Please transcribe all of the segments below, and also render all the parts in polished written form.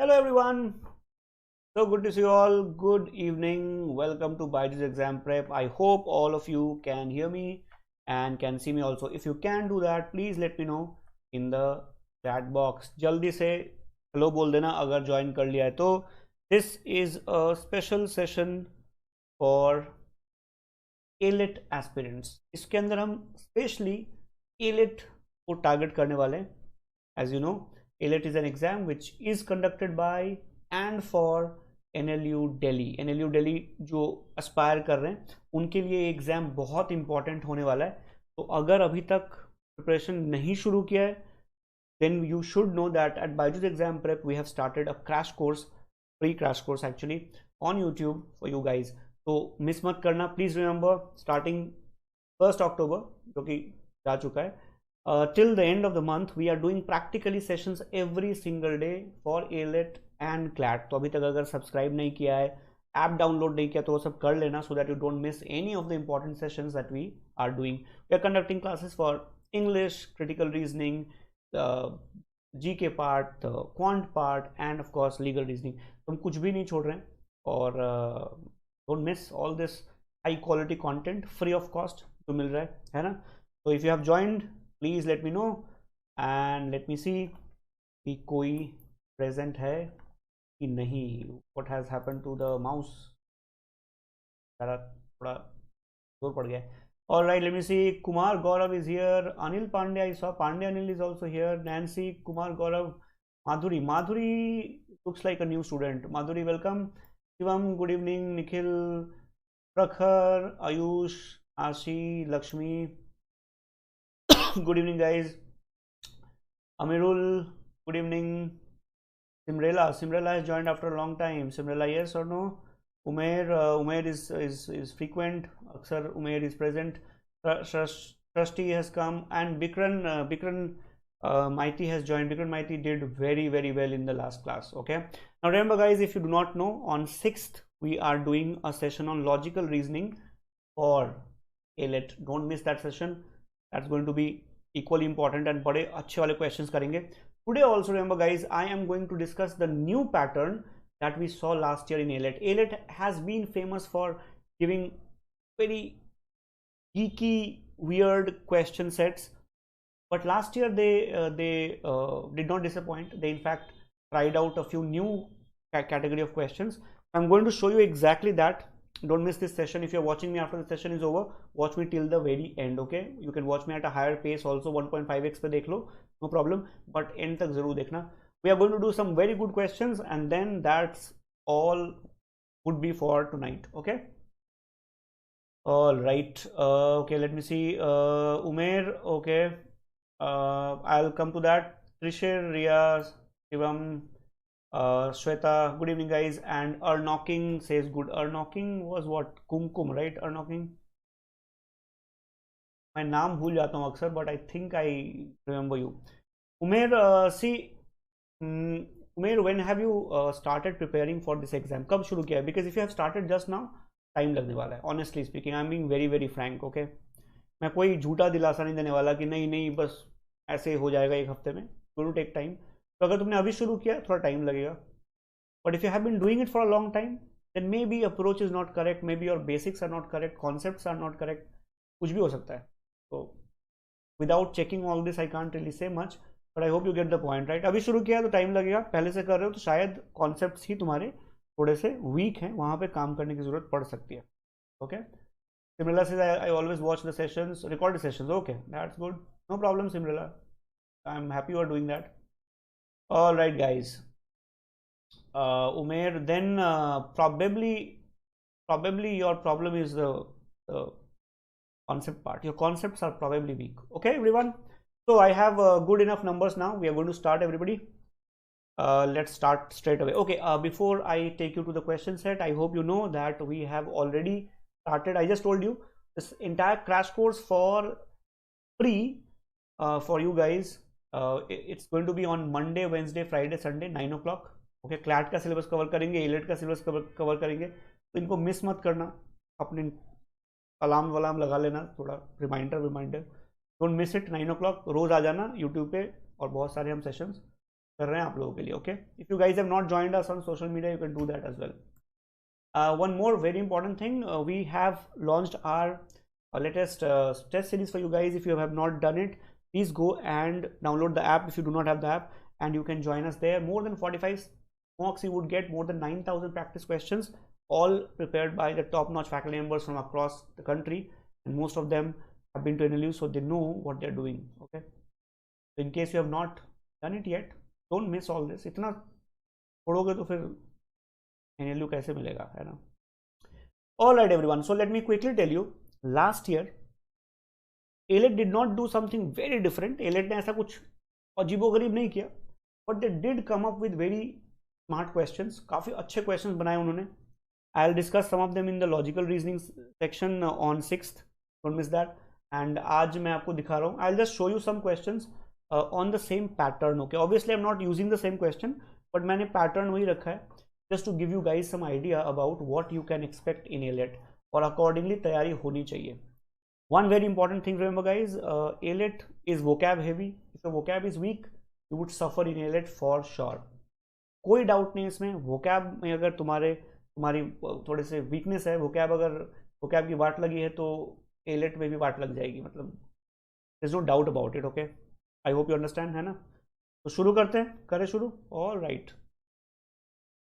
Hello everyone, so good to see you all. Good evening. Welcome to BYJU'S exam prep. I hope all of you can hear me and can see me also. If you can do that, please let me know in the chat box. जल्दी से hello बोल देना अगर join कर लिया है तो. This is a special session for AILET aspirants. इसके अंदर हम specially AILET को target करने वाले हैं. As you know, AILET is an exam which is conducted by and for NLU Delhi. NLU Delhi जो aspire कर रहे हैं उनके लिए एग्ज़ाम बहुत इंपॉर्टेंट होने वाला है. तो अगर अभी तक प्रिपरेशन नहीं शुरू किया है then you should know that at BYJU'S exam prep we have started a crash course, free crash course actually on YouTube for you guys. तो मिस मत करना. Please remember starting 1st October जो कि जा चुका है, till the end of the month we are doing practically sessions every single day for AILET and CLAT. तो अभी तक अगर सब्सक्राइब नहीं किया है, ऐप डाउनलोड नहीं किया तो वो सब कर लेना so that you don't miss any of the important sessions that we are doing. We are conducting classes for English, critical reasoning, GK part, the quant part and of course legal reasoning. तो हम कुछ भी नहीं छोड़ रहे हैं और don't miss all this high quality content free of cost जो मिल रहा है ना. So if you have joined, please let me know and let me see कि कोई present है कि नहीं. What has happened to the mouse? थोड़ा जोर पड़ गया. All right, let me see. Kumar Gaurav is here. Anil Pandya, I saw Pandya Anil is also here. Nancy, Kumar Gaurav, Madhuri looks like a new student. Madhuri, welcome. Shivam, good evening. Nikhil, Prakhar, Ayush, Ashi, Lakshmi. Good evening guys. Amirul, good evening. Simrela has joined after a long time. Simrela, yes or no? Umair is frequent. Aksar Umair is present. Trusty has come and Bikran Mighty has joined. Bikran Mighty did very well in the last class. Okay, now remember guys, if you do not know, on 6th we are doing a session on logical reasoning for AILET. Don't miss that session. That's going to be equally important and बड़े अच्छे वाले questions करेंगे. Today also remember guys, I am going to discuss the new pattern that we saw last year in AILET. AILET has been famous for giving very geeky, weird question sets, but last year they did not disappoint. They in fact tried out a few new category of questions. I'm going to show you exactly that. Don't miss this session. If you're watching me after the session is over, watch me till the very end. Okay, you can watch me at a higher pace also. 1.5x पे देख लो, no problem, but end तक जरूर देखना. We are going to do some very good questions and then that's all would be for tonight. Okay, all right. Okay, let me see. Umair, okay, I'll come to that. Trishir, Riya, Shivam, Shweta, good evening guys. And Knocking says good. Knocking was what? Kumkum, right? Knocking. मैं नाम भूल जाता हूँ अक्सर, but I think I remember you. Umair, see, Umair, when have you started preparing for this exam? कब शुरू किया? Because if you have started just now, time लगने वाला है. Honestly speaking, I'm being very frank. Okay, मैं कोई झूठा दिलासा नहीं देने वाला कि नहीं बस ऐसे हो जाएगा एक हफ्ते में. Going to take time. तो अगर तुमने अभी शुरू किया थोड़ा टाइम लगेगा. But if you have been doing it for a long time, then maybe approach is not correct, maybe your basics are not correct, concepts are not correct. कुछ भी हो सकता है. So without checking all this, I can't really say much, but I hope you get the point, right? अभी शुरू किया तो time लगेगा. पहले से कर रहे हो तो शायद कॉन्सेप्ट्स ही तुम्हारे थोड़े से वीक हैं, वहाँ पे काम करने की जरूरत पड़ सकती है. Okay. Simrela says I always watch the sessions, record the sessions. Okay, that's good. No problem, Simrela. I'm happy you are doing that. All right, guys. Umair, then probably your problem is the concept part. Your concepts are probably weak. Okay, everyone. So I have good enough numbers now. We are going to start, everybody. Let's start straight away. Okay, before I take you to the question set, I hope you know that we have already started. I just told you this entire crash course for free for you guys. It's going to be on Monday, Wednesday, Friday, Sunday, 9 o'clock. Okay, CLAT का syllabus cover करेंगे, AILET का syllabus cover करेंगे, तो इनको miss मत करना. अपने alarm वलाम लगा लेना, थोड़ा reminder. Don't miss it. 9 o'clock रोज आ जाना यूट्यूब पे और बहुत सारे हम सेशंस कर रहे हैं आप लोगों के लिए. Okay, if you guys have not joined us on social media, you can do that as well. One more very important thing, we have launched our latest test series for you guys. If you have not done it, please go and download the app if you do not have the app, and you can join us there. More than 45 mocks you would get, more than 9,000 practice questions, all prepared by the top-notch faculty members from across the country, and most of them have been to NLU, so they know what they're doing. Okay, so in case you have not done it yet, don't miss all this. इतना छोड़ोगे तो फिर NLU कैसे मिलेगा, है ना? All right, everyone. So let me quickly tell you. Last year, AILET did not do something very different. AILET ने ऐसा कुछ अजीबोगरीब नहीं किया, but they did come up with very smart questions. काफी अच्छे questions बनाए उन्होंने. I'll discuss some of them in the logical reasoning section on 6th. Don't miss that. And आज मैं आपको दिखा रहा हूँ. I'll just show you some questions on the same pattern. Okay. Obviously, I'm not using the same question, but मैंने pattern वही रखा है. Just to give you guys some idea about what you can expect in AILET, और accordingly तैयारी होनी चाहिए. One very important thing, remember guys, AILET is vocab heavy. If your vocab is weak, you would suffer in AILET for sure. कोई doubt नहीं इसमें. vocab में अगर तुम्हारी थोड़े से वीकनेस है, अगर vocab की वाट लगी है तो AILET में भी वाट लग जाएगी. मतलब there's no doubt about it. Okay, I hope you understand, है ना? तो शुरू करते हैं, करें शुरू. All right.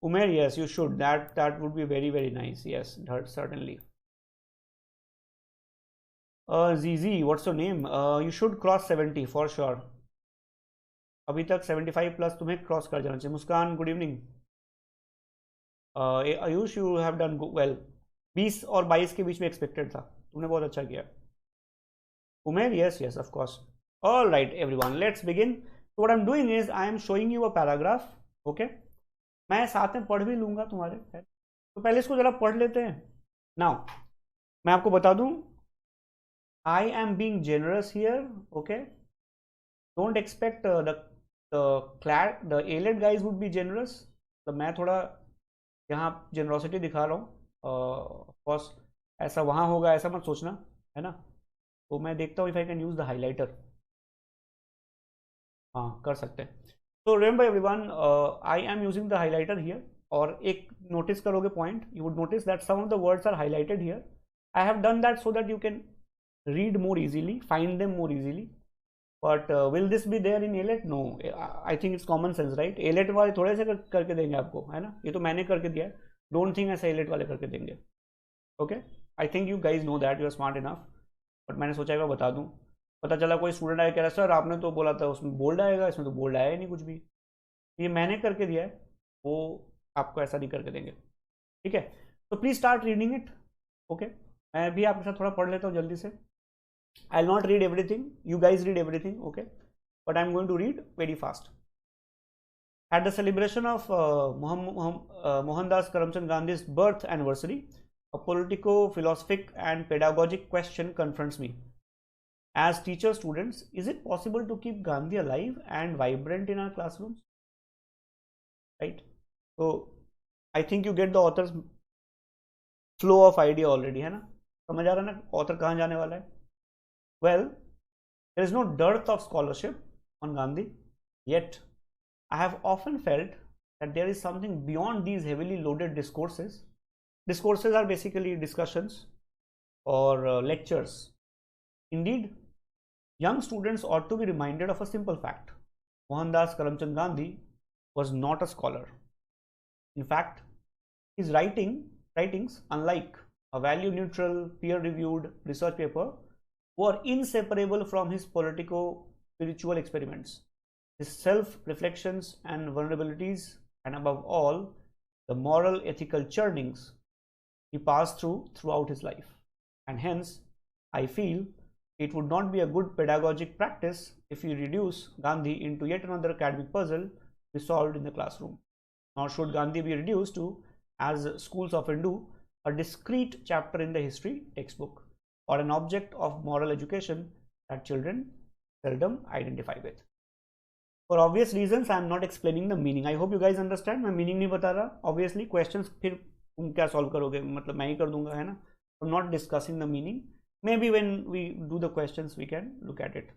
Umer, yes, you should. That would be very, very nice. Yes, certainly. ZZ, what's your name? You should cross 70 for sure. अभी तक 75 प्लस तुम्हें क्रॉस कर जाना चाहिए. Muskan, good evening. Ayush, you have done well. 20 और 22 के बीच में expected था, तुमने बहुत अच्छा किया. उमेर, yes, yes, of course. All right, everyone, let's begin. So what I'm doing is I am showing you a paragraph. Okay. मैं साथ में पढ़ भी लूंगा तुम्हारे, तो पहले इसको जरा पढ़ लेते हैं. नाउ मैं आपको बता दूं, I am being generous here. Okay, don't expect the AILET guys would be generous. तो मैं थोड़ा यहाँ जेनरोसिटी दिखा रहा हूँ. ऑफकोर्स ऐसा वहाँ होगा ऐसा मत सोचना, है ना? तो मैं देखता हूँ if I can use the highlighter. हाँ, कर सकते हैं. So remember everyone, I am using the highlighter here. और एक notice करोगे point, you would notice that some of the words are highlighted here. I have done that so that you can read more easily, find them more easily. But will this be there in AILET? No, I think it's common sense, right? AILET वाले थोड़े से करके देंगे आपको, है ना? ये तो मैंने करके दिया है. Don't think ऐसा AILET वाले करके देंगे. Okay? I think you guys know that, you are smart enough. But मैंने सोचा कि बता दूँ. पता चला कोई स्टूडेंट आया, कह रहा सर आपने तो बोला था उसमें बोल्ड आएगा, इसमें तो बोल्ड आया ही नहीं कुछ भी. ये मैंने करके दिया है, वो आपको ऐसा नहीं करके देंगे. ठीक है, तो please start reading it. Okay, मैं भी आपके साथ थोड़ा पढ़ लेता हूँ जल्दी से. I will not read everything, you guys read everything. Okay, but I am going to read very fast. At the celebration of Mohandas Karamchand Gandhi's birth anniversary, a politico-philosophic and pedagogic question confronts me. As teacher students, is it possible to keep Gandhi alive and vibrant in our classrooms? Right? So, I think you get the author's flow of idea already, है ना? समझ आ रहा है ना author कहाँ जाने वाला है? Well, there is no dearth of scholarship on Gandhi, yet I have often felt that there is something beyond these heavily loaded discourses. Discourses are basically discussions or lectures. Indeed, young students ought to be reminded of a simple fact. Mohandas Karamchand Gandhi was not a scholar. In fact, his writings, unlike a value-neutral, peer-reviewed research paper, were inseparable from his politico-spiritual experiments, his self-reflections and vulnerabilities, and above all, the moral ethical churnings he passed throughout his life. And hence, I feel it would not be a good pedagogic practice if we reduce Gandhi into yet another academic puzzle to be solved in the classroom. Nor should Gandhi be reduced to, as schools often do, a discrete chapter in the history textbook or an object of moral education that children seldom identify with. For obvious reasons, I am not explaining the meaning. I hope you guys understand. मैं meaning नहीं बता रहा. Obviously, questions फिर तुम क्या solve करोगे? मतलब मैं ही कर दूंगा, है ना? I'm not discussing the meaning. Maybe when we do the questions, we can look at it,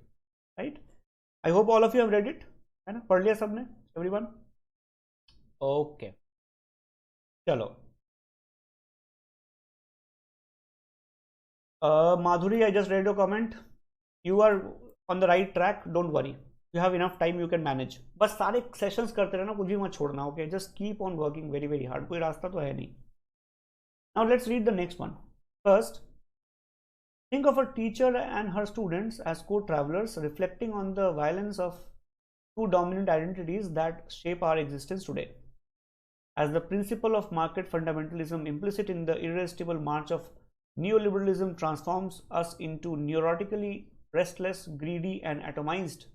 right? I hope all of you have read it, है ना? पढ़ लिया सबने? everyone? Okay, chalo. Madhuri, I just read your comment. You are on the right track. Don't worry. You have enough time. You can manage. बस सारे sessions करते रहना, कुछ भी मत छोड़ना. Okay, just keep on working very very hard. कोई रास्ता तो है नहीं. Now let's read the next one. First, think of a teacher and her students as co-travelers reflecting on the violence of two dominant identities that shape our existence today. As the principle of market fundamentalism implicit in the irresistible march of neoliberalism transforms us into neurotically restless, greedy, and atomized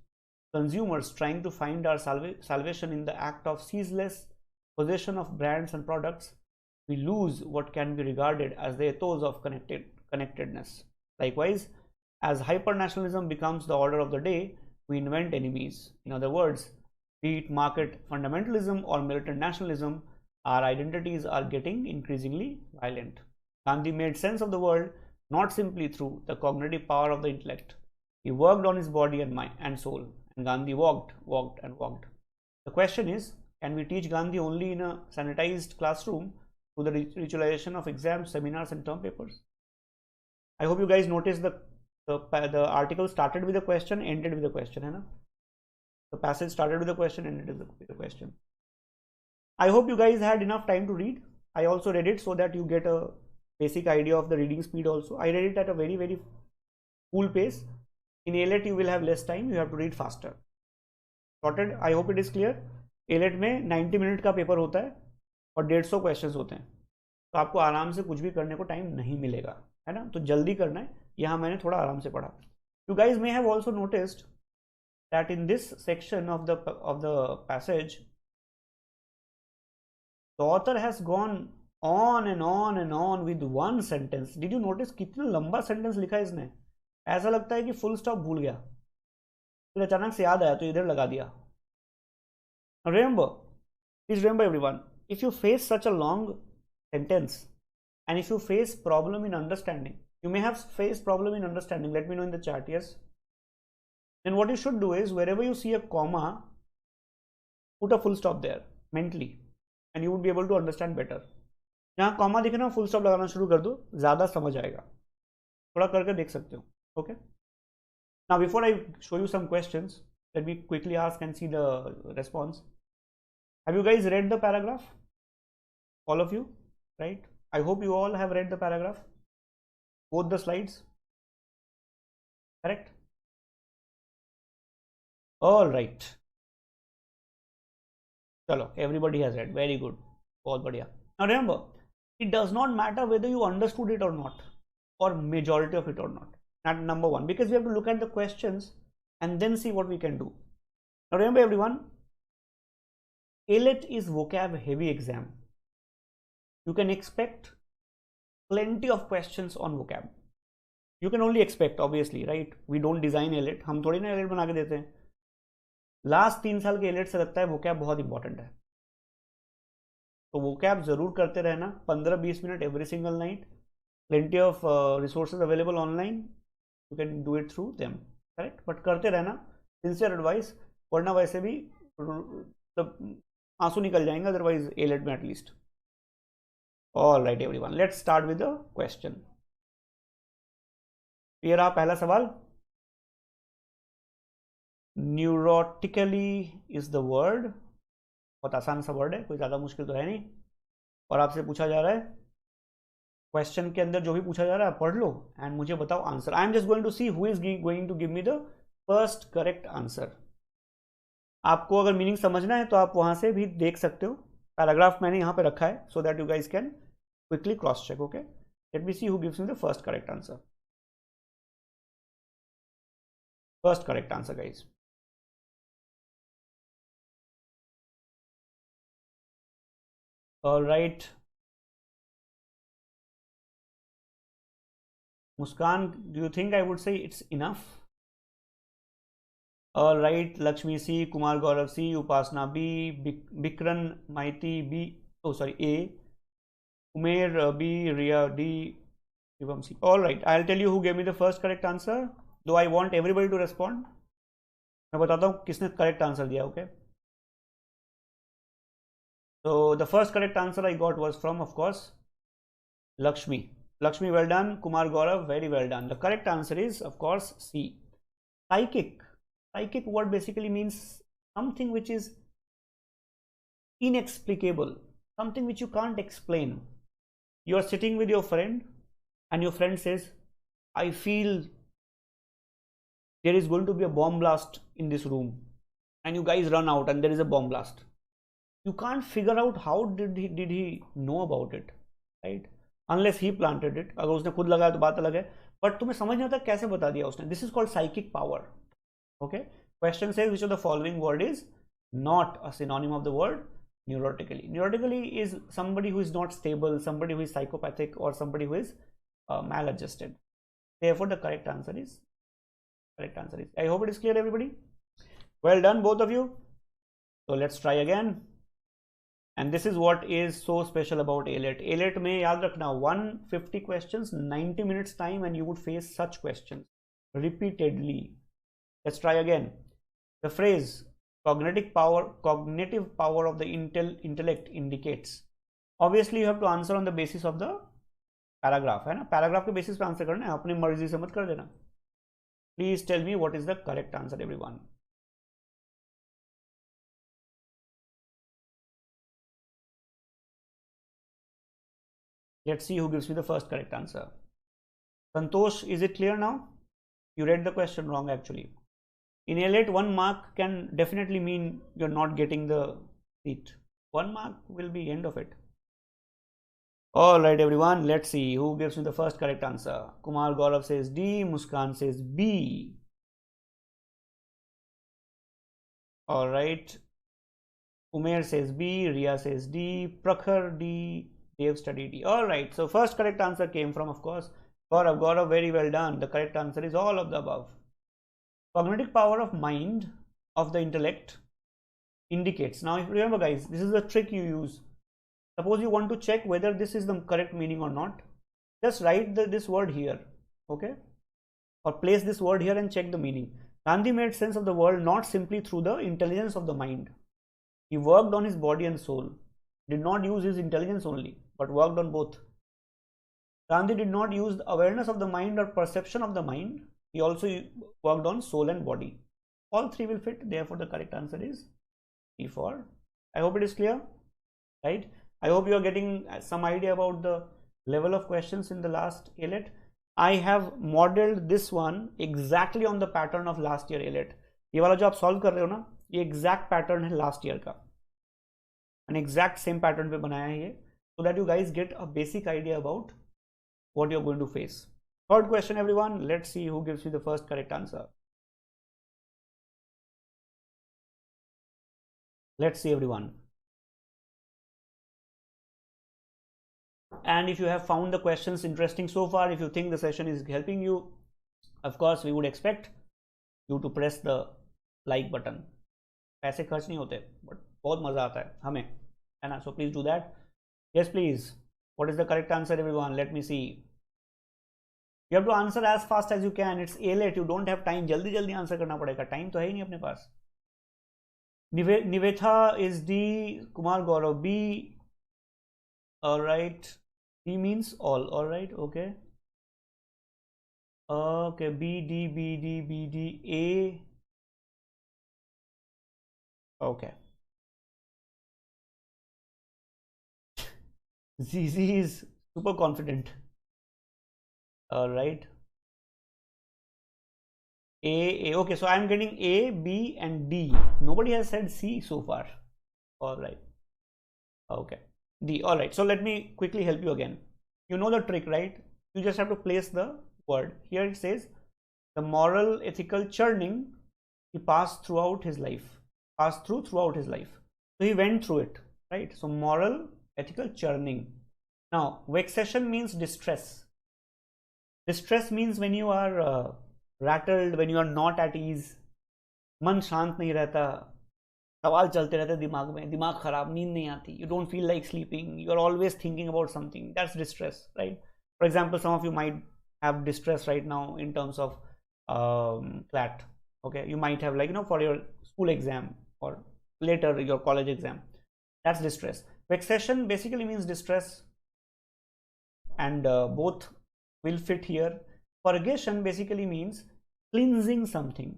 consumers trying to find our salvation in the act of ceaseless possession of brands and products, we lose what can be regarded as the ethos of connectedness. Likewise, as hypernationalism becomes the order of the day, we invent enemies. In other words, be it market fundamentalism or militant nationalism, our identities are getting increasingly violent. Gandhi made sense of the world not simply through the cognitive power of the intellect. He worked on his body and mind and soul, and Gandhi walked, walked, and walked. The question is, can we teach Gandhi only in a sanitized classroom through the ritualization of exams, seminars, and term papers? I hope you guys noticed the article started with a question, ended with a question, hai na? The passage started with a question, ended with a question. I hope you guys had enough time to read. I also read it so that you get a basic idea of the reading speed also. I read it at a very very cool pace. In AILET you will have less time, you have to read faster. Sorted? I hope it is clear. AILET में 90 minute का paper होता है और 150 questions होते हैं, तो आपको आराम से कुछ भी करने को टाइम नहीं मिलेगा, है ना? तो जल्दी करना है. यहाँ मैंने थोड़ा आराम से पढ़ा. You guys may have also noticed that in this section of the passage, the author has gone on and on and on with one sentence. Did you notice कितना लंबा सेंटेंस लिखा है इसने? ऐसा लगता है कि फुल स्टॉप भूल गया, फिर अचानक से याद आया तो इधर लगा दिया. Remember, please remember everyone, if you face such a long sentence and if you face problem in understanding, you may have faced problem in understanding, let me know in the chat. Yes, then what you should do is wherever you see a comma, put a full stop there mentally and you would be able to understand better. जहाँ comma दिखे ना, full stop लगाना शुरू कर दो, ज़्यादा समझ आएगा. थोड़ा करके देख सकते हो. Okay, now before I show you some questions, let me quickly ask and see the response. Have you guys read the paragraph? All of you, right? I hope you all have read the paragraph, both the slides, correct? All right, chalo, everybody has read. Very good, बहुत बढ़िया. Now remember, it does not matter whether you understood it or not, or majority of it or not. That's number one, because we have to look at the questions and then see what we can do. Now remember everyone, AILET is vocab heavy exam. You can expect plenty of questions on vocab. You can only expect, obviously, right? We don't design AILET. हम थोड़ी ना AILET बना के देते हैं. Last 3 साल के AILET से लगता है vocab बहुत इंपॉर्टेंट है, तो vocab जरूर करते रहना. 15-20 minute every single night. Plenty of resources available online. You can do it through them, correct? But करते रहना, sincere advice, वरना वैसे भी आंसू निकल जाएंगे otherwise AILET में at least. All right everyone, let's start with the question. ये रहा पहला सवाल. Neurotically is the word. बहुत आसान सा वर्ड है, कोई ज़्यादा मुश्किल तो है नहीं. और आपसे पूछा जा रहा है, क्वेश्चन के अंदर जो भी पूछा जा रहा है पढ़ लो एंड मुझे बताओ answer. I am just going to see who is going to give me the first correct answer. आपको अगर मीनिंग समझना है तो आप वहां से भी देख सकते हो. पैराग्राफ मैंने यहाँ पे रखा है so that you guys can quickly cross check. Okay, let me see who gives me the first correct answer. First correct answer guys. Alright, Muskan, do you think I would say it's enough? All right, Lakshmi C, Kumar Gaurav C, Upasna B, Bikran Maiti B, oh sorry, A, Umair B, Ria D, Shivam C. All right, I'll tell you who gave me the first correct answer, though I want everybody to respond. मैं बताता हूँ किसने correct answer दिया. Okay, So the first correct answer I got was from, of course, Lakshmi. Lakshmi, well done. Kumar Gaurav, very well done. The correct answer is, of course, C. Psychic. Psychic word basically means something which is inexplicable, something which you can't explain. You are sitting with your friend and your friend says, I feel there is going to be a bomb blast in this room, and you guys run out and there is a bomb blast. You can't figure out how did he know about it, right? Unless he planted it. अगर उसने खुद लगाया तो बात अलग है, but तुम्हें समझ नहीं आता कैसे बता दिया उसने. This is called psychic power. Okay. Question says which of the following word is not a synonym of the word neurotically. Neurotically is somebody who is not stable, somebody who is psychopathic, or somebody who is maladjusted. Therefore, the correct answer is. I hope it is clear, everybody. Well done, both of you. So let's try again. And this is what is so special about AILET. AILET में याद रखना 150 questions, 90 minutes time, and you would face such questions repeatedly. Let's try again. The phrase cognitive power of the intellect indicates. Obviously, you have to answer on the basis of the paragraph, है ना? Paragraph के basis पे answer करना है, अपनी मर्जी से मत कर देना. Please tell me what is the correct answer, everyone. Let's see who gives me the first correct answer. Santosh, is it clear now? You read the question wrong actually. In AILET, 1 mark can definitely mean you're not getting the seat. 1 mark will be end of it. Alright everyone, let's see who gives me the first correct answer. Kumar Gaurav says D, Muskan says B. Alright. Umair says B, Ria says D, Prakhar D, Dave study D. Alright, so first correct answer came from, of course, Gaurav, very well done. The correct answer is all of the above. Cognitive power of mind, of the intellect, indicates. Now, if you remember guys, this is the trick you use. Suppose you want to check whether this is the correct meaning or not. Just write this word here, okay? Or place this word here and check the meaning. Gandhi made sense of the world not simply through the intelligence of the mind. He worked on his body and soul. Did not use his intelligence only, but worked on both. Gandhi did not use the awareness of the mind or perception of the mind. He also worked on soul and body. All three will fit. Therefore, the correct answer is E4. I hope it is clear, right? I hope you are getting some idea about the level of questions in the last AILET. I have modeled this one exactly on the pattern of last year AILET. ये वाला जो आप solve कर रहे हो ना, ये exact pattern है last year का. An exact same pattern पे बनाया है ये, so that you guys get a basic idea about what you're going to face. Third question, everyone. Let's see who gives me the first correct answer. Let's see, everyone. And if you have found the questions interesting so far, if you think the session is helping you, of course, we would expect you to press the like button. पैसे खर्च नहीं होते, but बहुत मजा आता है हमें, है ना? So please do that. Yes, please. What is the correct answer, everyone? Let me see. You have to answer as fast as you can. It's AILET. You don't have time. जल्दी जल्दी answer करना पड़ेगा. Time तो है ही नहीं अपने पास. Nivetha is D. Kumar Gaurav B. All right. D means all. All right. Okay. Okay. B D B D B D A. Okay. ZZ is super confident. All right. A. Okay, so I'm getting A, B, and D. Nobody has said C so far. All right. Okay. D. All right. So let me quickly help you again. You know the trick, right? You just have to place the word. Here it says the moral, ethical churning he passed throughout his life. Throughout his life. So he went through it, right? So moral, ethical churning. Now, vexation means distress. Distress means when you are rattled, when you are not at ease, मन शांत नहीं रहता, सवाल चलते रहते दिमाग में, दिमाग खराब, नींद नहीं आती, you don't feel like sleeping, you are always thinking about something. That's distress, right? For example, some of you might have distress right now in terms of CLAT. Okay, you might have, like, you know, for your school exam or later your college exam. That's distress. Vexation basically means distress, and both will fit here. Purgation basically means cleansing something,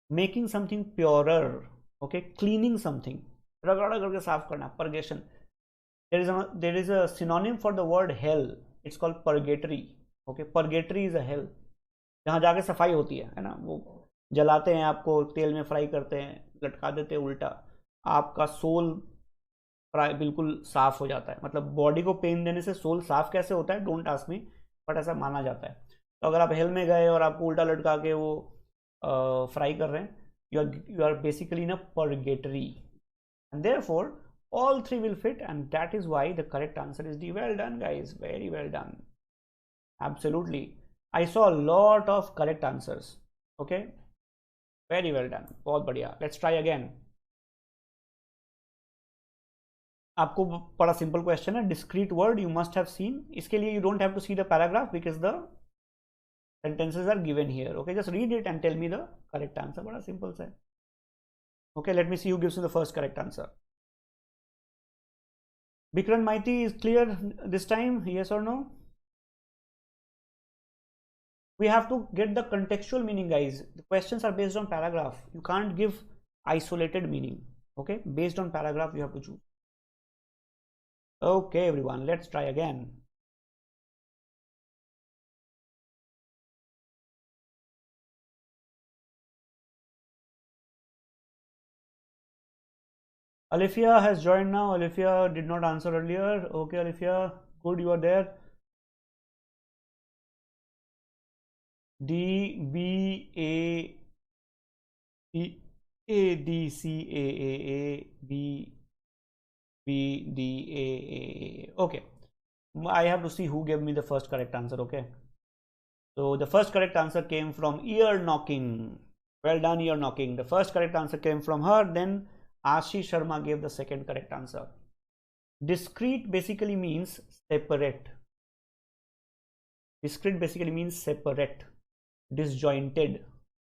making something purer, okay, cleaning something, रगड़ा करके साफ करना, purgation. There is a synonym for the word hell. It's called purgatory. Okay, purgatory is a hell. जहाँ जाके सफाई होती है ना, वो जलाते हैं आपको, तेल में फ्राई करते हैं, लटका देते हैं उल्टा, आपका सोल बिल्कुल साफ हो जाता है. मतलब बॉडी को पेन देने से सोल साफ कैसे होता है, डोंट आस्क मी, बट ऐसा माना जाता है. तो अगर आप हेल में गए और आपको उल्टा लटका के वो फ्राई कर रहे हैं, you are basically in a purgatory, and therefore all three will fit, and that is why the correct answer is D. Well done guys, very well done. Absolutely, I saw a lot of correct answers. Okay, very well done, बहुत बढ़िया. Let's try again. आपको बड़ा simple question है. Discrete word you must have seen. इसके लिए you don't have to see the paragraph because the sentences are given here. Okay, just read it and tell me the correct answer. बड़ा simple सा है. Okay, let me see who gives me the first correct answer. Bikran Maiti is clear this time, yes or no? We have to get the contextual meaning, guys. The questions are based on paragraph. You can't give isolated meaning. Okay, based on paragraph you have to choose. Okay everyone, let's try again. Alifia has joined now. Alifia did not answer earlier. Okay Alifia, good, you are there. D B A D C A B B D A. Okay, I have to see who gave me the first correct answer. Okay, so the first correct answer came from ear knocking. Well done, ear knocking. The first correct answer came from her. Then Ashish Sharma gave the second correct answer. Discrete basically means separate. Discrete basically means separate, disjointed,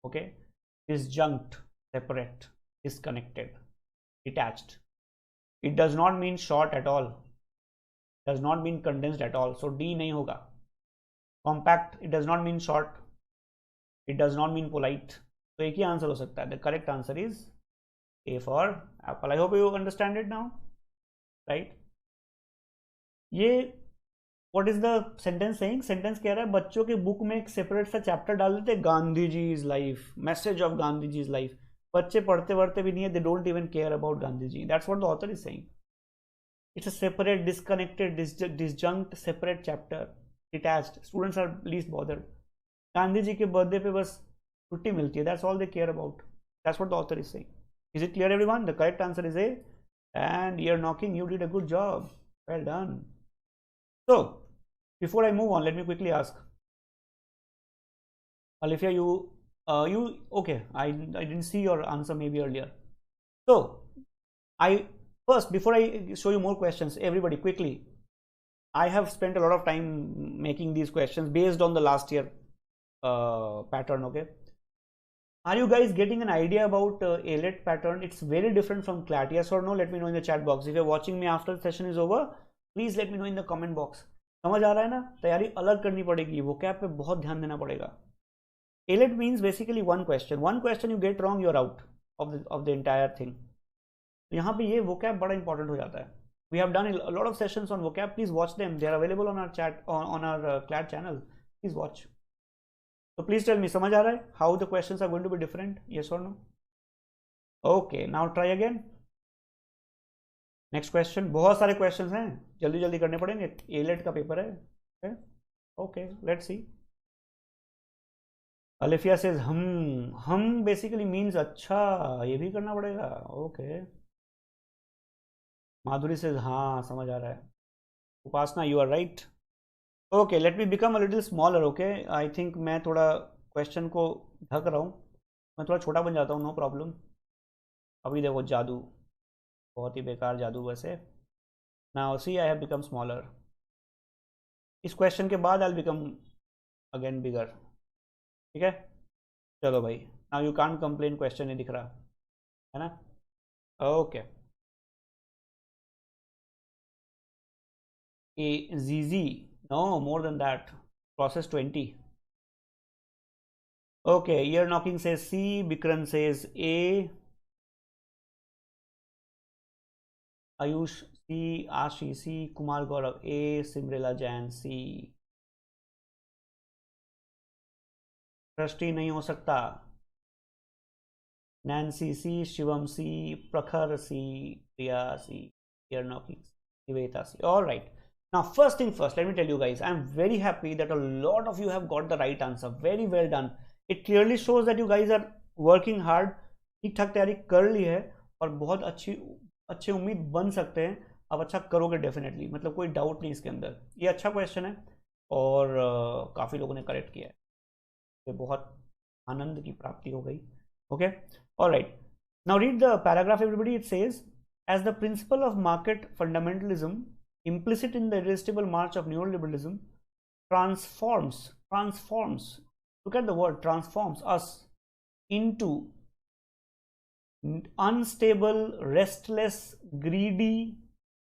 okay, disjunct, separate, disconnected, detached. It does not mean short at all, does not mean condensed at all. So D nahi hoga. Compact, it does not mean short, it does not mean polite. So एक ही answer हो सकता है. The correct answer is A for apple. I hope you understand it now, right? ये What is the sentence saying? Sentence कह रहा है बच्चों के बुक में एक सेपरेट सा चैप्टर डाल देते, Gandhi ji is life, message of Gandhi ji is life. बच्चे पढ़ते पढ़ते भी नहीं है, they don't even care about Gandhi ji. That's what the author is saying. It's a separate, disconnected, disjunct, separate chapter, detached. Students are least bothered. Gandhi ji के बर्थडे पे बस छुट्टी मिलती है. That's all they care about. That's what the author is saying. Is it clear everyone? The correct answer is a. And year knocking, you did a good job. Well done. So before I move on, let me quickly ask Alifia, you okay, I didn't see your answer maybe earlier. So before I show you more questions, everybody quickly, I have spent a lot of time making these questions based on the last year pattern. Okay, are you guys getting an idea about AILET pattern? It's very different from CLAT. Yes or no? Let me know in the chat box. If you're watching me after the session is over, please let me know in the comment box. समझ आ रहा है ना? तैयारी अलग करनी पड़ेगी, vocab पे बहुत ध्यान देना पड़ेगा. AILET means basically one question you get wrong, you're out of the entire thing. यहाँ पे ये वोकैब बड़ा इंपॉर्टेंट हो जाता है. We have done a lot of sessions on vocab. Please watch them, they are available on our chat, on our CLAT channel. Please watch. तो please tell me, समझ आ रहा है how the questions are going to be different? Yes और no? Okay, now try again. Next question. बहुत सारे questions हैं, जल्दी जल्दी करने पड़ेंगे, AILET का पेपर है. Okay, let's see. Alifiya says हम बेसिकली मीन्स अच्छा, ये भी करना पड़ेगा. ओके. माधुरी सेज हाँ समझ आ रहा है. Upasana, you are right. Okay, let me become a little smaller. Okay, I think मैं थोड़ा क्वेश्चन को ढक रहा हूँ, मैं थोड़ा छोटा बन जाता हूँ. No problem. अभी देखो जादू, बहुत ही बेकार जादू वैसे. Now see I have become smaller. इस क्वेश्चन के बाद I will become again bigger. ठीक है, चलो भाई. Now you can't complain, question नहीं दिख रहा है ना? Okay. A ZZ. No, more than that. Process 20. Okay, ear knocking says C. Bikran says A. Ayush C. Ashi C. Kumar Gaurav A. Simrela Jain C. Trustee नहीं हो सकता. Nancy सी. शिवम सी. प्रखर सी. प्रिया सी. ear knocking. Niveta C. All right. Now, first thing first, let me tell you guys, I'm very happy that a lot of you have got the right answer. Very well done. It clearly shows that you guys are working hard. ठीक ठाक तैयारी कर ली है और बहुत अच्छी उम्मीद बन सकते हैं. अब अच्छा करोगे डेफिनेटली, मतलब कोई डाउट नहीं इसके अंदर. ये अच्छा क्वेश्चन है और काफ़ी लोगों ने करेक्ट किया है. ये बहुत आनंद की प्राप्ति हो गई. Okay, alright. Now read the paragraph everybody. It says, as the principle of market fundamentalism implicit in the irresistible march of neoliberalism transforms, look at the word, transforms us into unstable, restless, greedy.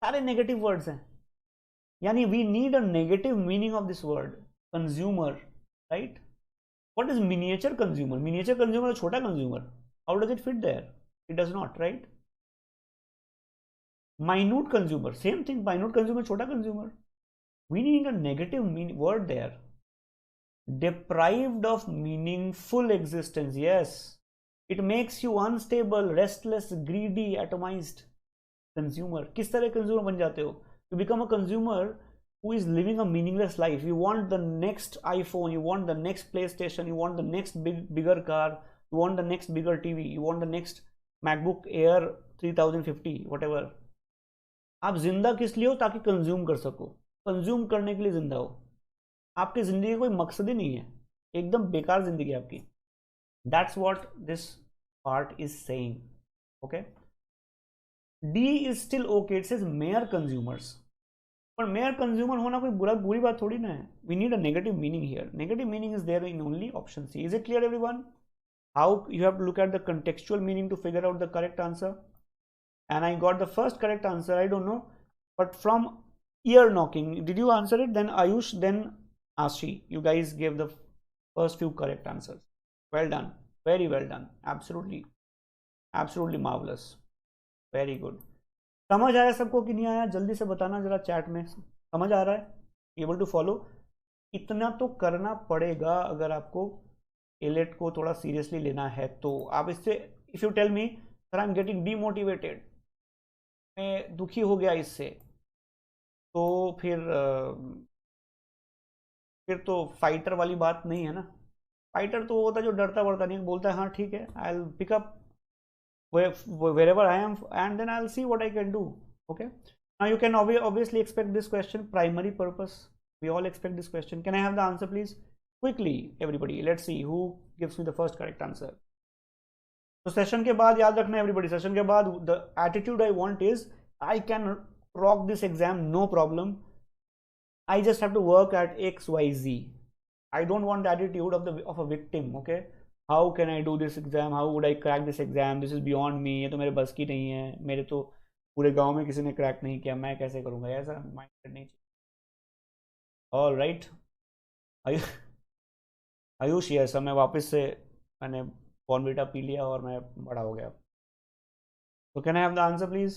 सारे negative words हैं. यानी we need a negative meaning of this word, consumer, right? What is miniature consumer? Miniature consumer is छोटा consumer. How does it fit there? It does not, right? Minute consumer, same thing. Minute consumer, छोटा consumer. We need a negative word there. Deprived of meaningful existence. Yes, it makes you unstable, restless, greedy, atomized consumer. किस तरह consumer बन जाते हो? You become a consumer who is living a meaningless life. You want the next iPhone, you want the next PlayStation, you want the next bigger car, you want the next bigger TV, you want the next MacBook Air 3050, whatever. आप जिंदा किस लिए हो? ताकि consume कर सको. Consume करने के लिए जिंदा हो. आपकी जिंदगी का कोई मकसद ही नहीं है. एकदम बेकार जिंदगी आपकी. That's what this part is saying. Okay, D is still okay. It says mere consumers. पर मेयर कंज्यूमर होना कोई बुरी बात थोड़ी ना है. We need a negative meaning here. Negative meaning is there in only option C. Is it clear everyone? How you have to look at the contextual meaning to figure out the correct answer. And I got the first correct answer. I don't know, but from ear knocking, did you answer it? Then Ayush, then Ashi, you guys gave the first few correct answers. Well done, very well done. Absolutely marvelous. Very good. समझ आया सबको कि नहीं आया? जल्दी से बताना जरा चैट में. समझ आ रहा है? Able to follow? इतना तो करना पड़ेगा अगर आपको AILET को थोड़ा सीरियसली लेना है तो. आप इससे, if you tell me sir I'm getting demotivated, मैं दुखी हो गया इससे, तो फिर तो फाइटर वाली बात नहीं है ना. फाइटर तो होता है जो डरता बढ़ता नहीं, बोलता है हाँ ठीक है, I will pick up wherever I am and then I'll see what I can do. Okay, now you can obviously expect this question. Primary purpose, we all expect this question. Can I have the answer please? Quickly everybody, let's see who gives me the first correct answer. तो session के बाद याद रखना everybody, session के बाद the attitude I want is I can rock this exam no problem. I just have to work at XYZ. I don't want the attitude of a victim. Okay, how can I do this exam, how would I crack this exam, this is beyond me, ये तो मेरे बस की नहीं है, मेरे तो पूरे गांव में किसी ने क्रैक नहीं किया, मैं कैसे करूंगा, ऐसा माइंड नहीं चाहिए. ऑल राइट आयुष, यस, मैं वापस से मैंने बॉर्नविटा पी लिया और मैं बड़ा हो गया. तो can I have the answer please?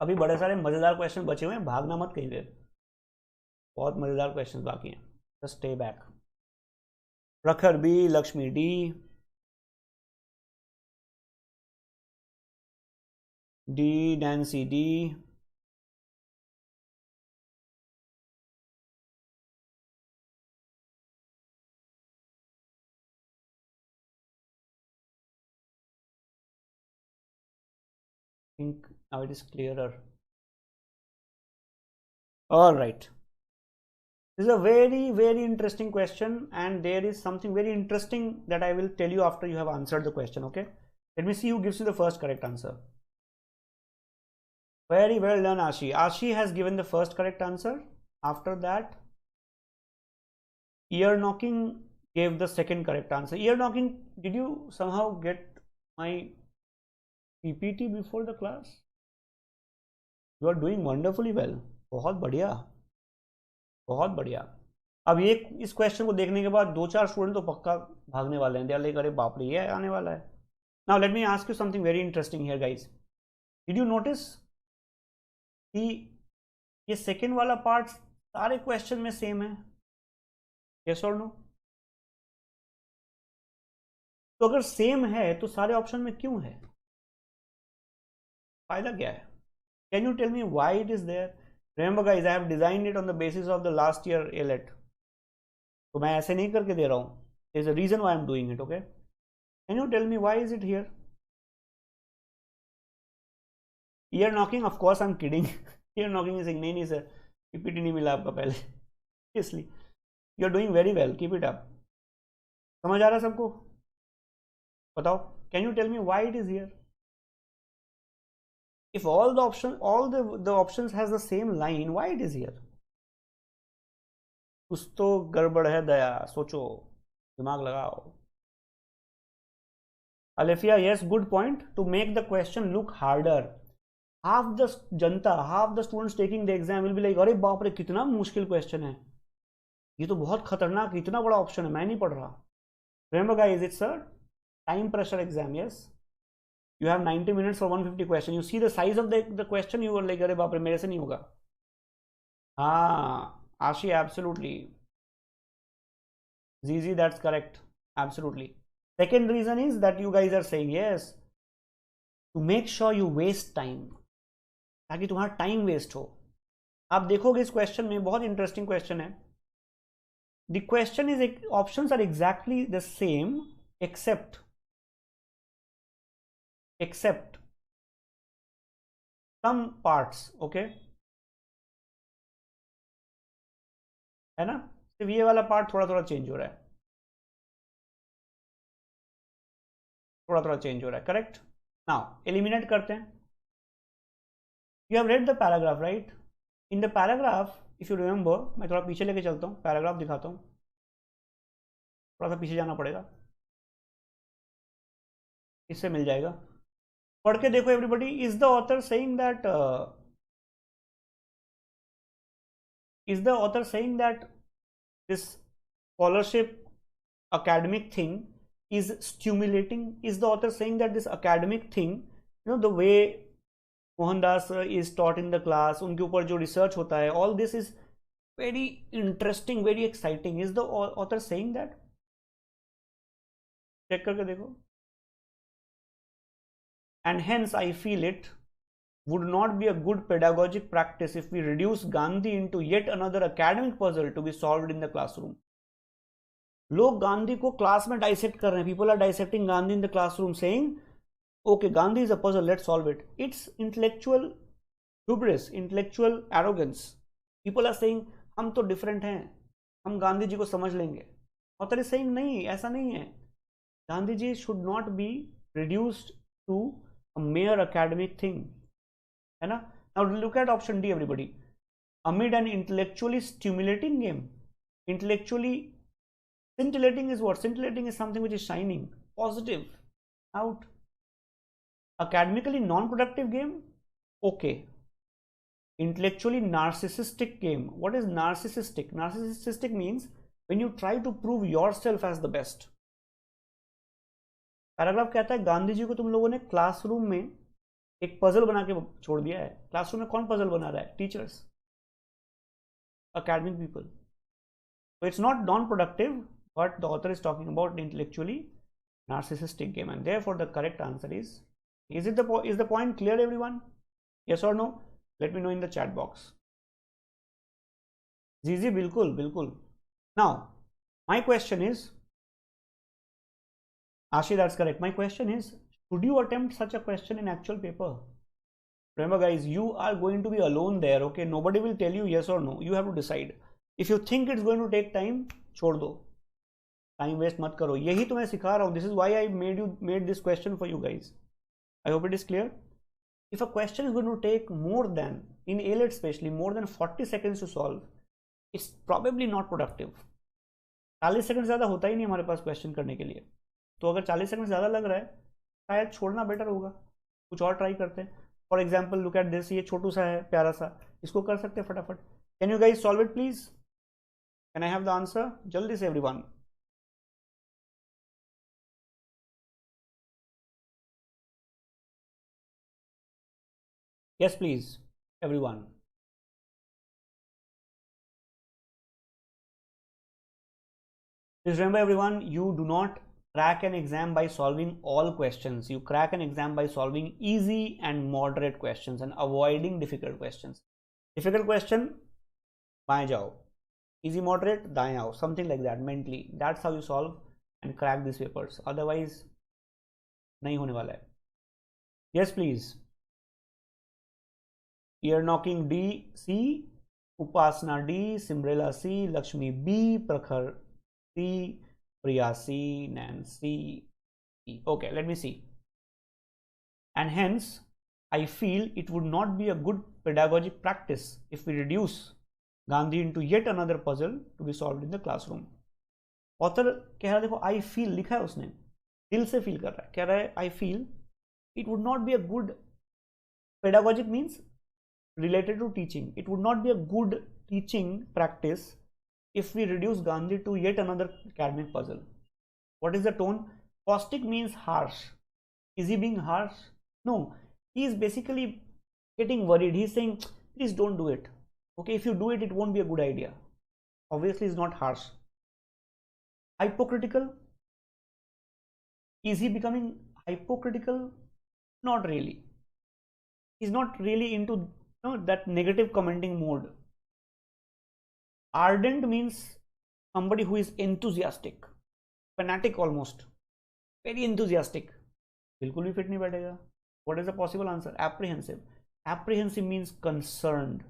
अभी बड़े सारे मजेदार क्वेश्चन बचे हुए हैं, भागना मत कहीं देर. बहुत मजेदार क्वेश्चन बाकी हैं, just stay back. Prakhar B, Lakshmi D, Nancy D, think now it is clearer. All right, this is a very interesting question and there is something very interesting that I will tell you after you have answered the question. Okay, let me see who gives you the first correct answer. Very well done, Ashi. Ashi has given the first correct answer. After that, ear knocking gave the second correct answer. Ear knocking, did you somehow get my PPT before the class? You are doing wonderfully well. बहुत बढ़िया, बहुत बढ़िया. अब ये इस question को देखने के बाद 2-4 स्टूडेंट तो पक्का भागने वाले हैं. दे आर लाइक अरे बाप रे ये आने वाला है. Now let me ask you something very interesting here, guys. Did you notice कि ये सेकेंड वाला पार्ट सारे क्वेश्चन में सेम है? Yes or no? तो अगर सेम है तो सारे ऑप्शन में क्यों है? फायदा क्या है? Can you tell me why it is there? Remember guys, I have designed it on the basis of the last year AILET. तो मैं ऐसे नहीं करके दे रहा हूँ. There is a reason why I am doing it, okay? Can you tell me why is it here? Ear knocking, of course I'm kidding. Ear knocking is saying नहीं sir, PPT नहीं मिला आपका पहले. Seriously, you are doing very well. Keep it up. समझ आ रहा है सबको? बताओ. Can you tell me why it is here? If all the options has the same line, why it is here? कुछ तो गड़बड़ है दया. सोचो, दिमाग लगाओ. Alefia, yes, good point. To make the question look harder, half the students taking the exam will be like, अरे बाप रे कितना मुश्किल क्वेश्चन है, ये तो बहुत खतरनाक, इतना बड़ा ऑप्शन है, मैं नहीं पढ़ रहा. Remember guys, it's a time pressure exam. Yes, you have 90 minutes for 150 question. You see the size of the question, you were like अरे बाप रे मेरे से नहीं होगा. हाँ Ashi, absolutely. Zizi, that's correct. Absolutely. Second reason is that you guys are saying yes to make sure you waste time, ताकि तुम्हारा टाइम वेस्ट हो. आप देखोगे इस क्वेश्चन में, बहुत इंटरेस्टिंग क्वेश्चन है. The question is, options are exactly the same except some parts. Okay है ना? सिर्फ ये वाला पार्ट थोड़ा थोड़ा चेंज हो रहा है, करेक्ट. नाउ एलिमिनेट करते हैं. You have read the paragraph, right? In the paragraph, if you remember, मैं थोड़ा पीछे लेके चलता हूँ, पैराग्राफ दिखाता हूँ. थोड़ा सा पीछे जाना पड़ेगा, इससे मिल जाएगा. पढ़ के देखो everybody. Is the author saying that this scholarship academic thing is stimulating? Is the author saying that this academic thing, the way Mohandas is taught in the class, उनके ऊपर जो रिसर्च होता है, all this is very interesting, very exciting. Is the author saying that? Check करके देखो. And hence I feel it would not be a good pedagogic practice if we reduce Gandhi into yet another academic puzzle to be solved in the classroom. लोग गांधी को class में dissect कर रहे हैं. People are dissecting Gandhi in the classroom saying okay, Gandhi is a puzzle, let's solve it. It's intellectual hubris, intellectual arrogance. People are saying हम तो different हैं, हम गांधी जी को समझ लेंगे. Author is saying नहीं, ऐसा नहीं है. Gandhi ji should not be reduced to a mere academic thing, है ना? Now look at option D, everybody. Amid an intellectually stimulating game. Intellectually scintillating is what? Scintillating is something which is shining, positive, out. Academically non-productive game? Okay. Intellectually narcissistic game. What is narcissistic? Narcissistic means when you try to prove yourself as the best. Paragraph कहता है गांधी जी को तुम लोगों ने classroom में एक puzzle बना के छोड़ दिया है. क्लासरूम में कौन पजल बना रहा है? Teachers, academic people. So it's not non-productive, but the author is talking about intellectually narcissistic game, and therefore the correct answer is the point clear, everyone? Yes or no? Let me know in the chat box. Zizi, bilkul. Now my question is, Ashi, that's correct. My question is, should you attempt such a question in actual paper? Remember guys, you are going to be alone there, okay? Nobody will tell you yes or no. You have to decide. If you think it's going to take time, छोड़ दो. Time waste मत करो. यही तो मैं सिखा रहा हूँ. This is why I made this question for you guys. I hope it is clear. if a question is going to take more than, in AILET especially, more than 40 seconds to solve, it's probably not productive. 40 second ज़्यादा होता ही नहीं हमारे पास question करने के लिए, तो अगर 40 second ज़्यादा लग रहा है शायद छोड़ना बेटर होगा, कुछ और ट्राई करते हैं. For example look at this, ये छोटू सा है, प्यारा सा, इसको कर सकते हैं फटाफट. Can you guys solve it please? Can I have the answer जल्दी से everyone? Yes, please, everyone. Please remember, everyone, you do not crack an exam by solving all questions. You crack an exam by solving easy and moderate questions and avoiding difficult questions. Difficult question, बाएं जाओ. Easy, moderate, दाएं आओ. Something like that mentally. That's how you solve and crack these papers. Otherwise, नहीं होने वाला है. Yes, please. Ear knocking D, C, Upasna D, Simrela C, Lakshmi B, Prakhar C, Priya C, Nancy E. Okay, let me see. And hence, I feel it would not be a good pedagogic practice if we reduce Gandhi into yet another puzzle to be solved in the classroom. Author कह रहा, देखो, I feel लिखा है उसने, दिल से feel कर रहा है, कह रहा है I feel it would not be a good, pedagogic means related to teaching, it would not be a good teaching practice if we reduce Gandhi to yet another academic puzzle. What is the tone? Caustic means harsh. Is he being harsh? No, he is basically getting worried. He is saying, please don't do it. Okay, if you do it, it won't be a good idea. Obviously, it's not harsh. Hypocritical. Is he becoming hypocritical? Not really. He's not really into that negative commenting mode. Ardent means somebody who is enthusiastic, fanatic almost, very enthusiastic. बिल्कुल भी fit नहीं बैठेगा. What is the possible answer? Apprehensive. Apprehensive means concerned,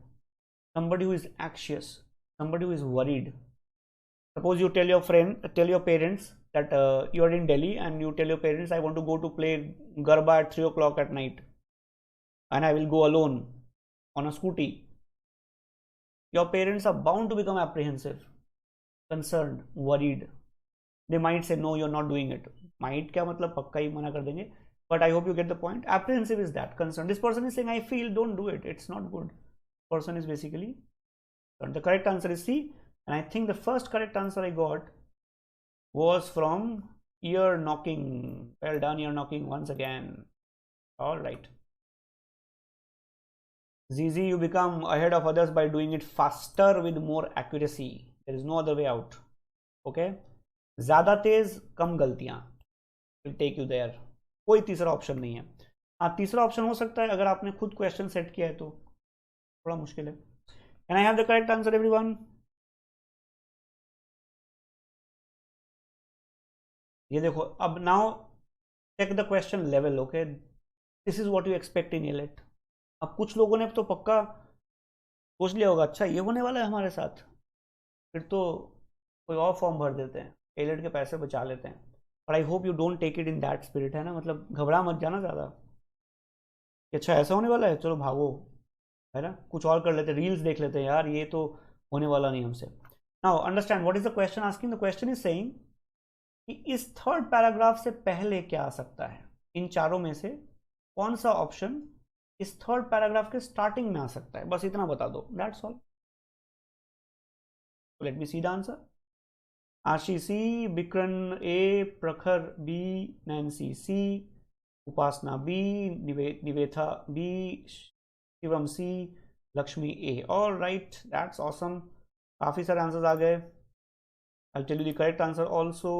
somebody who is anxious, somebody who is worried. Suppose you tell your parents that you are in Delhi and you tell your parents, I want to go to play Garba at 3 o'clock at night and I will go alone on a scooty. Your parents are bound to become apprehensive, concerned, worried. They might say, no, you're not doing it. Might क्या मतलब पक्का ही मना कर देंगे. But I hope you get the point. Apprehensive is that, concerned. This person is saying, I feel, don't do it. It's not good. Person is basically, the correct answer is C. And I think the first correct answer I got was from ear knocking. Well done, ear knocking once again. All right. ZZ, you become ahead of others by doing it faster with more accuracy. There is no other way out. Okay. ज़्यादा तेज कम गलतियां will take you there. कोई तीसरा option नहीं है. हाँ, तीसरा option हो सकता है अगर आपने खुद क्वेश्चन सेट किया है तो थोड़ा मुश्किल है. Can I have the correct answer, everyone? ये देखो, अब now check the question level. Okay, this is what you expect in AILET. अब कुछ लोगों ने तो पक्का सोच लिया होगा, अच्छा ये होने वाला है हमारे साथ, फिर तो कोई और फॉर्म भर देते हैं, AILET के पैसे बचा लेते हैं. But I hope you don't take it in that spirit, है ना, मतलब घबरा मत जाना ज़्यादा कि अच्छा ऐसा होने वाला है, चलो भागो, है ना, कुछ और कर लेते, रील्स देख लेते हैं, यार ये तो होने वाला नहीं हमसे. Now understand what is the question asking. The question is saying कि इस थर्ड पैराग्राफ से पहले क्या आ सकता है, इन चारों में से कौन सा ऑप्शन इस थर्ड पैराग्राफ के स्टार्टिंग में आ सकता है, बस इतना बता दो, that's all. Let me see the answer. Ashi C, Bikran A, Prakhar B, Nancy C, Upasana B, Nivetha B, Shivam C, Lakshmi A. All right, that's awesome. काफ़ी सारे आंसर्स आ गए. I tell you the correct answer also.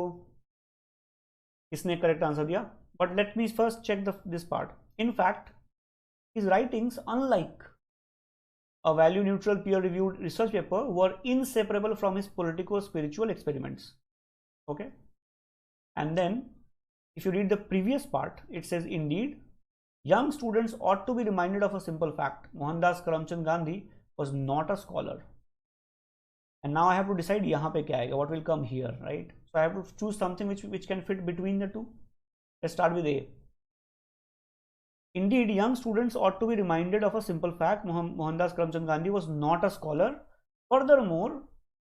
किसने करेक्ट आंसर दिया? But let me first check this part. In fact his writings, unlike a value neutral peer reviewed research paper, were inseparable from his politico spiritual experiments. Okay, and then if you read the previous part, it says, indeed young students ought to be reminded of a simple fact: Mohandas Karamchand Gandhi was not a scholar. And now I have to decide yahan pe kya aayega, what will come here, right? So I have to choose something which can fit between the two. Let's start with A. Indeed, young students ought to be reminded of a simple fact. Mohandas Karamchand Gandhi was not a scholar. Furthermore,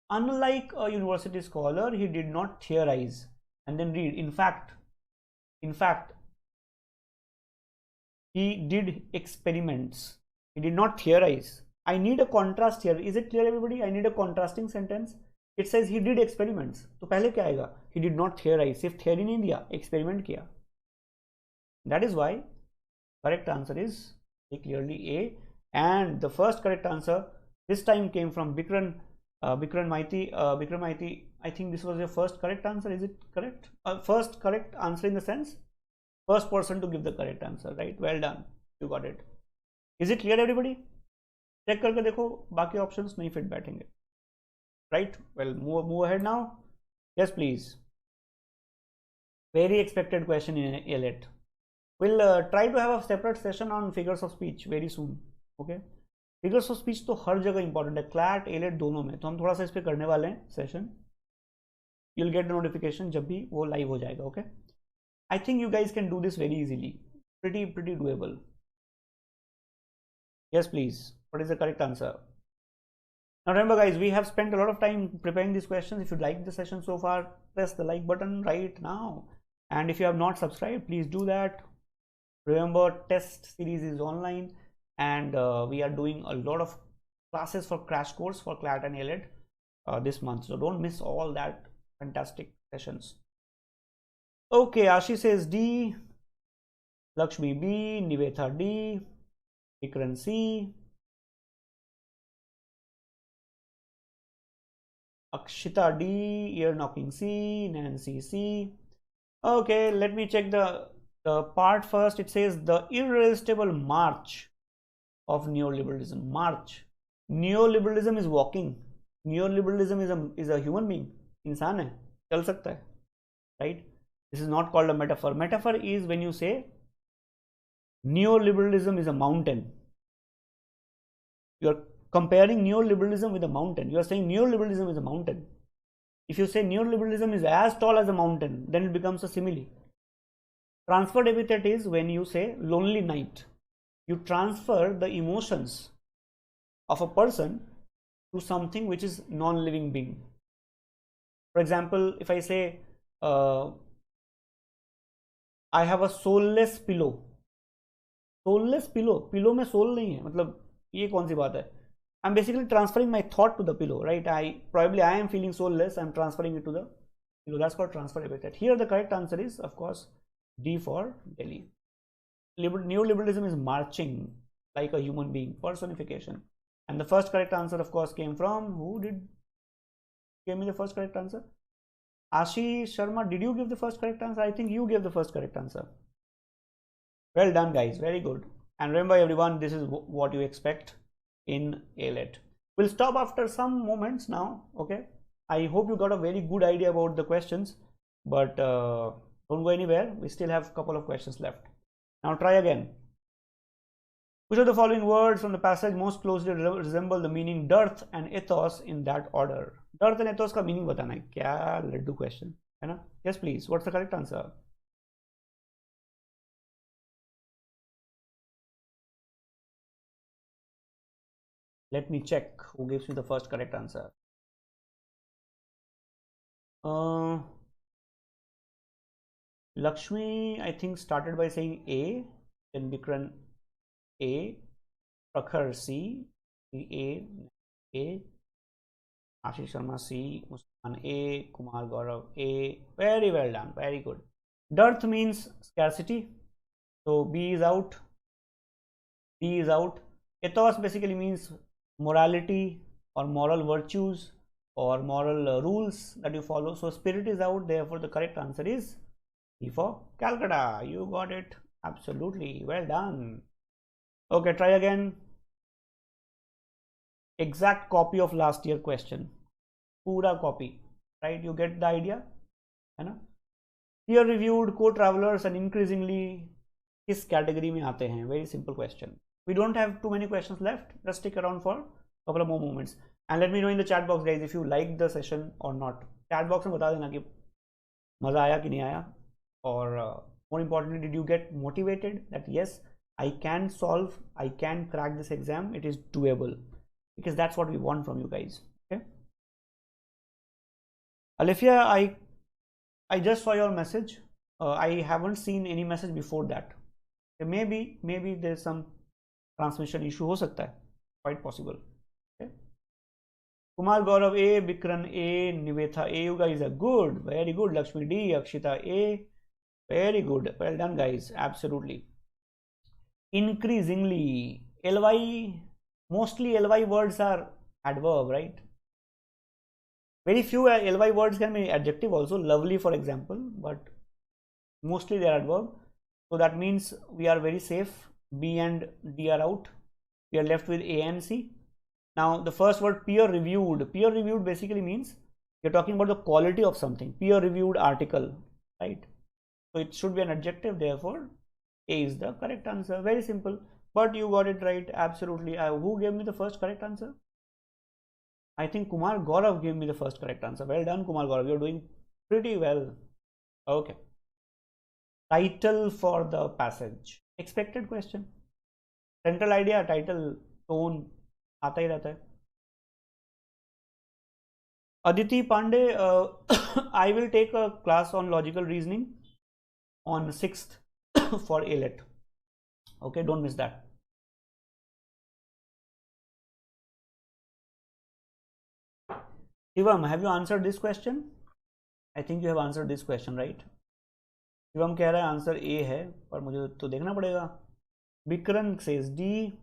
unlike a university scholar, he did not theorize. And then read, in fact, he did experiments. He did not theorize. I need a contrast here. Is it clear, everybody? I need a contrasting sentence. It says he did experiments. तो पहले क्या आएगा? He did not theorize. सिर्फ theory नहीं दिया, experiment किया. That is why correct answer is clearly A. And the first correct answer this time came from Bikran Maiti. Bikran Maiti, I think this was your first correct answer. Is it correct? First correct answer in the sense, first person to give the correct answer, right? Well done. You got it. Is it clear, everybody? Check करके देखो, बाकी options नहीं fit बैठेंगे. Right? Well, move ahead now. Yes, please. Very expected question in AILET. We'll try to have a separate session on figures of speech very soon. Okay? Figures of speech तो हर जगह important है, CLAT, AILET दोनों में. तो हम थोड़ा सा इस पे करने वाले हैं session. You'll get the notification जब भी वो live हो जाएगा. Okay? I think you guys can do this very easily. Pretty doable. Yes, please. What is the correct answer? Now remember, guys, we have spent a lot of time preparing these questions. If you like the session so far, press the like button right now. And if you have not subscribed, please do that. Remember, test series is online, and we are doing a lot of classes for crash course for CLAT and AILET this month. So don't miss all that fantastic sessions. Okay, Ashi says D, Lakshmi B, Nivetha D, Vikran C, Akshita D, ear knocking C, Nancy C. Okay, let me check the part first. It says the irresistible march of neoliberalism. March. Neoliberalism is walking. Neoliberalism is a human being. इंसान है, चल सकता है, right? This is not called a metaphor. Metaphor is when you say neoliberalism is a mountain. You are comparing neoliberalism with a mountain. You are saying neoliberalism is a mountain. If you say neoliberalism is as tall as a mountain, then it becomes a simile. Transferred epithet is when you say lonely night. You transfer the emotions of a person to something which is non-living being. For example, if I say I have a soulless pillow. Soulless pillow. Pillow में soul नहीं है. मतलब ये कौन सी बात है? I'm basically transferring my thought to the pillow, right? I am feeling soulless. I'm transferring it to the pillow. That's called transfer epithet. Here the correct answer is, of course, D for Delhi. Neoliberalism is marching like a human being, personification. And the first correct answer, of course, came from, who gave me the first correct answer? Ashish Sharma, did you give the first correct answer? I think you gave the first correct answer. Well done, guys. Very good. And remember, everyone, this is what you expect in AILET. We'll stop after some moments now. Okay. I hope you got a very good idea about the questions, but don't go anywhere. We still have a couple of questions left. Now try again. Which of the following words from the passage most closely resemble the meaning dearth and ethos in that order? Dearth and ethos का meaning बताना है क्या? Laddu question है ना? Yes, please. What's the correct answer? Let me check who gives me the first correct answer. Lakshmi, I think, started by saying A, then Bikran A, Prakhar C, A, Ashish Sharma C, Muskan A, Kumar Gaurav A. Very well done, very good. Dearth means scarcity, so B is out. B is out. Ethos basically means morality or moral virtues or moral rules that you follow. So spirit is out. Therefore, the correct answer is E for Calcutta. You got it. Absolutely. Well done. Okay, try again. Exact copy of last year question. Pura copy. Right? You get the idea? है ना? Peer reviewed, co-travelers and increasingly किस category में आते हैं? Very simple question. We don't have too many questions left. Just stick around for a couple of more moments. And let me know in the chat box, guys, if you liked the session or not. Chat box में बता देना कि मजा आया कि नहीं आया. Or more importantly, did you get motivated that yes, I can solve, I can crack this exam, it is doable, because that's what we want from you guys. Okay, Alifia, I just saw your message. I haven't seen any message before that. Maybe there's some transmission issue हो सकता है, quite possible. Okay. Kumar Gaurav A, Bikran A, Nivetha A, you guys are good, very good. Lakshmi D, Akshita A, very good, well done guys, absolutely. Increasingly, ly, mostly ly words are adverb, right? Very few ly words can be adjective also, lovely for example, but mostly they are adverb. So that means we are very safe. B and D are out. We are left with A and C. Now the first word, peer reviewed. Peer reviewed basically means you're talking about the quality of something. Peer reviewed article, right? So it should be an adjective, therefore A is the correct answer. Very simple, but you got it right, absolutely. Who gave me the first correct answer? I think Kumar Gaurav gave me the first correct answer. Well done, Kumar Gaurav. You're doing pretty well. Okay. Title for the passage. Expected question. Central idea, title, tone, आता ही रहता है. Aditi Pandey, I will take a class on logical reasoning on 6th for AILET. Okay, don't miss that. Shivam, have you answered this question? I think you have answered this question, right? Shivam कह रहा है answer A है, पर मुझे तो देखना पड़ेगा. Bikran says D.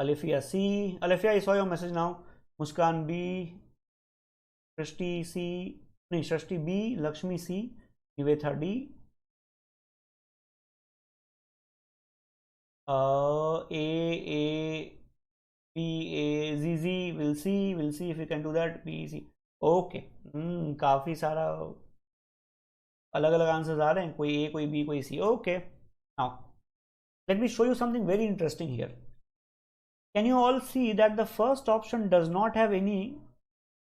Alifia C. Alifia, I saw your message now. Muskan B. Shrishti C. No, Shrishti B. Lakshmi C. Nivetha D. A, B, A, Z, Z. We'll see if we can do that. B, C. Okay. काफी सारा अलग अलग answers आ रहे हैं, कोई ए कोई B कोई C. Okay, now let me show you something very interesting here. Can you all see that the first option does not have any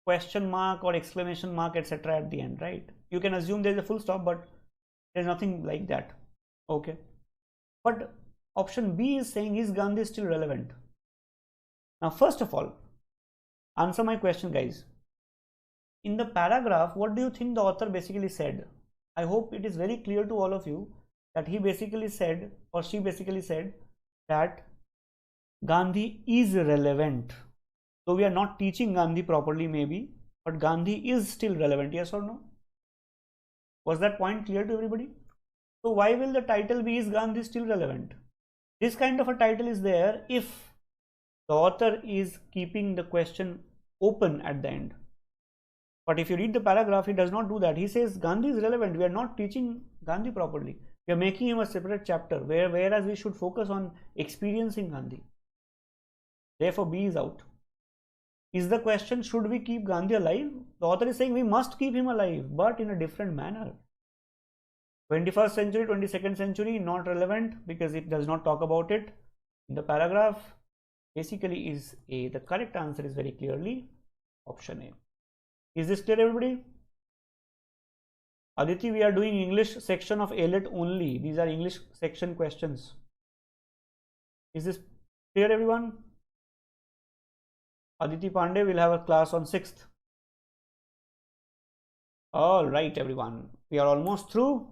question mark or exclamation mark etc at the end, right? You can assume there is a full stop, but there's nothing like that. Okay, but option B is saying, is Gandhi still relevant? Now first of all, answer my question guys. In the paragraph, what do you think the author basically said? I hope it is very clear to all of you that he basically said, or she basically said, that Gandhi is relevant. So we are not teaching Gandhi properly maybe, but Gandhi is still relevant, yes or no? Was that point clear to everybody? So why will the title be, is Gandhi still relevant? This kind of a title is there if the author is keeping the question open at the end. But if you read the paragraph, he does not do that. He says Gandhi is relevant. We are not teaching Gandhi properly. We are making him a separate chapter, whereas we should focus on experiencing Gandhi. Therefore B is out. Is the question, should we keep Gandhi alive? The author is saying we must keep him alive, but in a different manner. 21st century, 22nd century, not relevant because it does not talk about it in the paragraph. Basically is A. The correct answer is very clearly option A. Is this clear everybody? Aditi, we are doing English section of AILET only. These are English section questions. Is this clear everyone? Aditi Pandey will have a class on 6th. All right, everyone. We are almost through.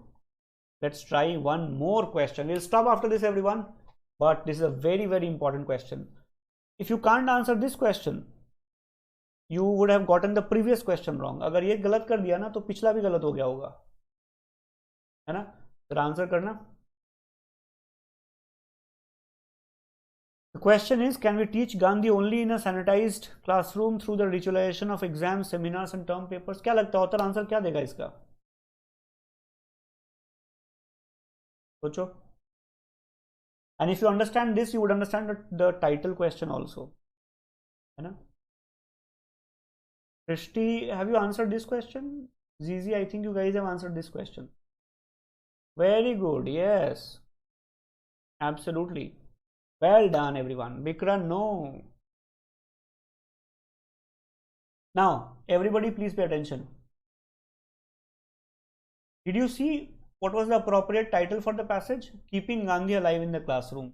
Let's try one more question. We'll stop after this, everyone. But this is a very, very important question. If you can't answer this question, you would have gotten the previous question wrong. अगर ये गलत कर दिया ना तो पिछला भी गलत हो गया होगा, है ना? तो आंसर करना. The question is, can we teach Gandhi only in a sanitized classroom through the ritualization of exams, seminars and term papers? क्या लगता है author आंसर क्या देगा इसका? सोचो. And if you understand this, you would understand the title question also, है ना? Shrishti, have you answered this question? Zizi, I think you guys have answered this question. Very good. Yes, absolutely. Well done, everyone. Bikran, no. Now, everybody please pay attention. Did you see what was the appropriate title for the passage? Keeping Gandhi Alive in the Classroom.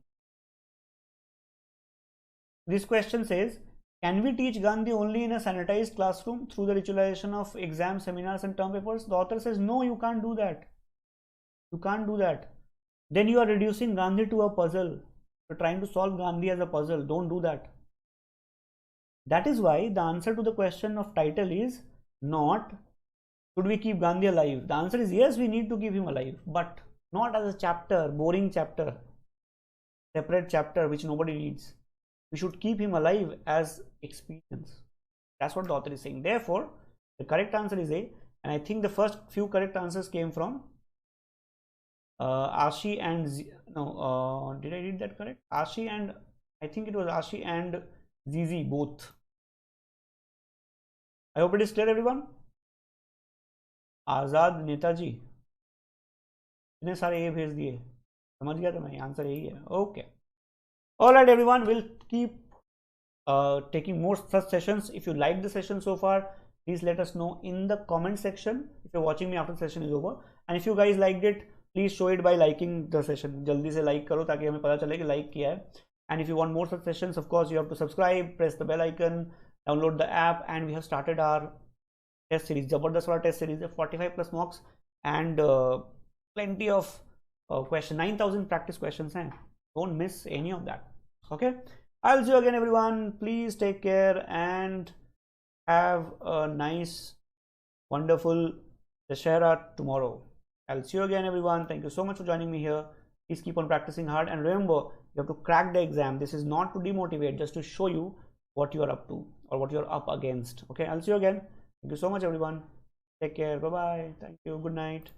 This question says, can we teach Gandhi only in a sanitized classroom through the ritualization of exam, seminars and term papers? The author says, no, you can't do that. You can't do that. Then you are reducing Gandhi to a puzzle. You're trying to solve Gandhi as a puzzle. Don't do that. That is why the answer to the question of title is not, should we keep Gandhi alive? The answer is yes, we need to keep him alive, but not as a chapter, boring chapter, separate chapter which nobody reads. We should keep him alive as experience. That's what the author is saying. Therefore, the correct answer is A, and I think the first few correct answers came from Ashi and did I read that correct? Ashi and I think it was Ashi and Zizi both. I hope it is clear, everyone. आजाद नेताजी इतने सारे ये भेज दिए, समझ गया तो मैं, answer यही है. Okay, alright everyone, we'll keep taking more such sessions. If you like the session so far, please let us know in the comment section if you're watching me after the session is over, and if you guys liked it, please show it by liking the session. जल्दी से like करो ताकि हमें पता चले कि like किया है. And if you want more such sessions, of course you have to subscribe, press the bell icon, download the app, and we have started our test series, जबरदस्त वाला test series, 45 plus mocks and plenty of questions, 9,000 practice questions हैं. Don't miss any of that. Okay, I'll see you again, everyone. Please take care and have a nice, wonderful Dashera tomorrow. I'll see you again, everyone. Thank you so much for joining me here. Please keep on practicing hard, and remember, you have to crack the exam. This is not to demotivate, just to show you what you are up to or what you are up against. Okay, I'll see you again. Thank you so much, everyone. Take care. Bye bye. Thank you. Good night.